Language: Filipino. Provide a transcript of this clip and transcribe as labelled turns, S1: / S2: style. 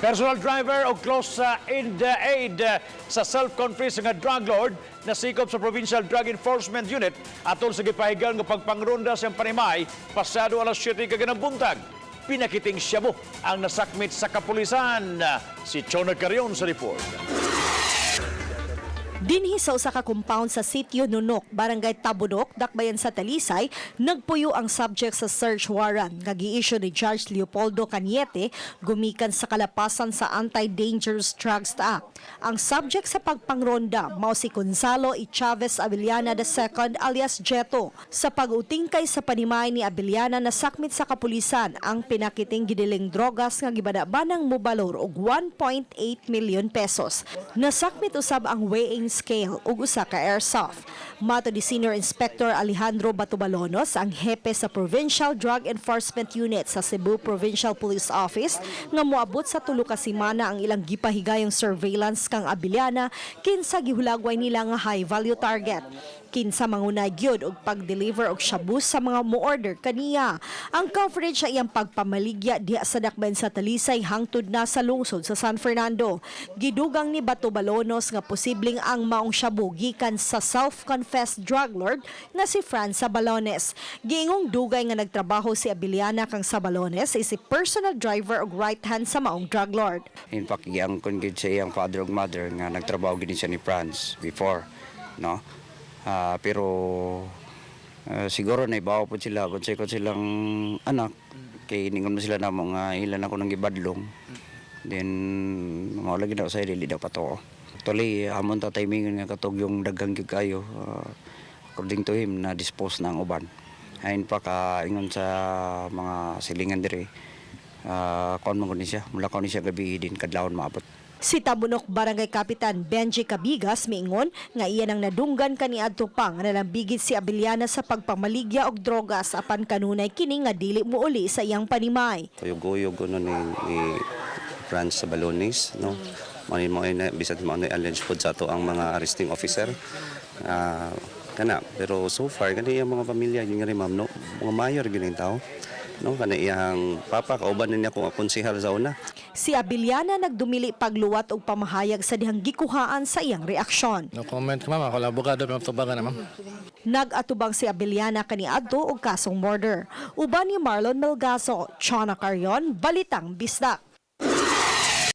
S1: Personal driver o close sa in the aid sa self-confessed nga drug lord na sikop sa Provincial Drug Enforcement Unit atol sa gipahigan nga pagpangronda sa Panimay pasado alas 7 kaganang buntag. Pinakiting siya mo ang nasakmit sa kapulisan. Si Chona Carion sa report.
S2: Dinhi sa usa ka compound sa Sitio Nunok, Barangay Tabunok, Dakbayan sa Talisay, nagpuyo ang subject sa search warrant nga gi-issue ni Judge Leopoldo Cañete gumikan sa kalapasan sa Anti-Dangerous Drugs Act. Ang subject sa pagpangronda mao si Gonzalo E. Chavez Abellana II alias Jeto. Sa pag-utingkay sa panimay ni Abellana nasakmit sa kapulisan ang pinakiting gidiling drogas nga gibadabanang mobalor og 1.8 million pesos. Nasakmit usab ang weighing scale ug usa ka airsoft. Mato di Senior Inspector Alejandro Batubalonos, ang hepe sa Provincial Drug Enforcement Unit sa Cebu Provincial Police Office, nga moabot sa tulo ka semana ang ilang gipahigayong surveillance kang Abellana kinsa gihulagway nila nga high value target. Kinsa mangunay gyud og pag-deliver og shabu sa mga mo-order kaniya. Ang coverage sa iyang pagpamaligya diha sa Dakbayan sa Talisay hangtod na sa lungsod sa San Fernando. Gidugang ni Batubalonos nga posibleng ang maong shabu gikan sa self-confessed drug lord nga si Franz Sabalones. Giingong dugay nga nagtrabaho si Abellana kang Sabalones is si personal driver og right hand sa maong drug lord.
S3: In fact, yang kungid sa iyang father ug mother nga nagtrabaho gid siya ni Franz before, no? Pero siguro na ibawa po sila kung silang anak kay ningon mo sila na mga ilan ako nang gibadlong, then mga lagi na sa dili daw pato. Actually hamon ta timing nga katog yung daghang gyud kayo, according to him na dispose na ang uban. Ayon pa ka ingon sa mga silingan diri, kon mo ni siya mula ni siya gabi din kadlawon maabot.
S2: Si Tabunok Barangay Kapitan Benji Cabigas miingon nga iya nang nadunggan kaniadto pa nga nalambigit si Abellana sa pagpamaligya og drogas apan kanunay kini nga dili mouli sa iyang panimay.
S4: Tuyog-uyog kuno ni Franz Sabalones, no. Manin mo ina bisan mo na alleged food sa to ang mga arresting officer. Kana pero so far kani ang mga pamilya yung nga ma'am no, mga mayor gining tao. No, kana iyang papa kauban niya kung konsehal sa una.
S2: Si Abellana nagdumili pagluwat og pamahayag sa dihang gikuhaan sa iyang reaksyon.
S5: No comment ma'am, ako abogado ng tubagan na ma'am.
S2: Nag-atubang si Abellana kaniadto og kasong murder. Uban ni Marlon Melgaso, Chona Carion, Balitang Bisdak.